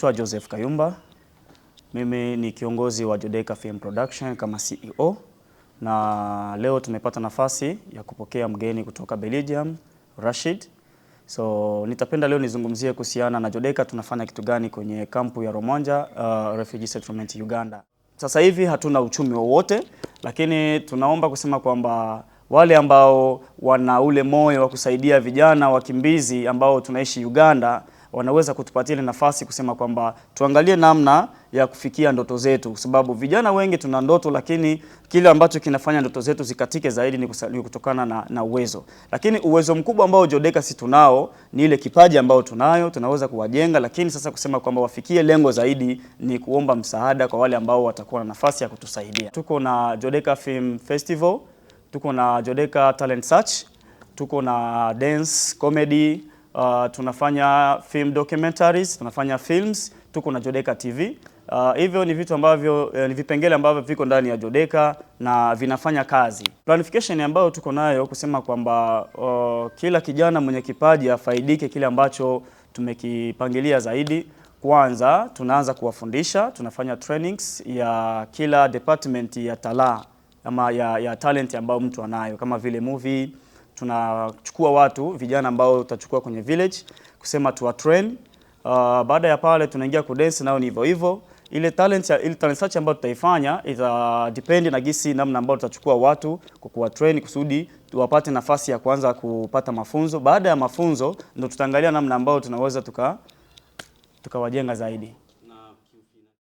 Naitwa Joseph Kayumba. Mimi ni kiongozi wa Jodeka Film Production kama CEO, na leo tumepata nafasi ya kupokea mgeni kutoka Belgium, Rashid. So nitapenda leo nizungumzie kuhusiana na Jodeka tunafanya kitu gani kwenye kampu ya Romwanja Refugee Settlement Uganda. Sasa hivi hatuna uchumi wowote, lakini tunaomba kusema kwamba wale ambao wana ule moyo wa kusaidia vijana wakimbizi ambao tunaishi Uganda wanaweza kutupatia ile nafasi kusema kwamba tuangalie namna ya kufikia ndoto zetu, kwa sababu vijana wengi tuna ndoto, lakini kile ambacho kinafanya ndoto zetu zikatike zaidi ni kutokana na uwezo. Lakini uwezo mkubwa ambao Jodeka si tunao ni ile kipaji ambao tunayo, tunaweza kuwajenga, lakini sasa kusema kwamba wafikie lengo zaidi ni kuomba msaada kwa wale ambao watakuwa na nafasi ya kutusaidia. Tuko na Jodeka Film Festival, tuko na Jodeka Talent Search, tuko na dance, comedy, tunafanya film documentaries, tunafanya films, tuko na Jodeka TV. Hivyo ni vitu ambavyo ni vipengele ambavyo viko ndani ya Jodeka na vinafanya kazi. Planification ambayo tuko nayo kusema kwamba kila kijana mwenye kipaji afaidike kile ambacho tumekipangilia zaidi. Kwanza tunaanza kuwafundisha, tunafanya trainings ya kila department ya talaa ama ya talent ambayo mtu anayo, kama vile movie. Tunachukua watu vijana ambao tutachukua kwenye village kusema tuwa train. Baada ya pale tunaingia ku dance, nao ni hivyo hivyo. Ile talent search ambayo tutaifanya ita depend na gisi namna ambayo tutachukua watu kwa kuwa train kusudi wapate nafasi ya kwanza kupata mafunzo. Baada ya mafunzo ndio tutaangalia namna ambayo tunaweza tukawajenga zaidi.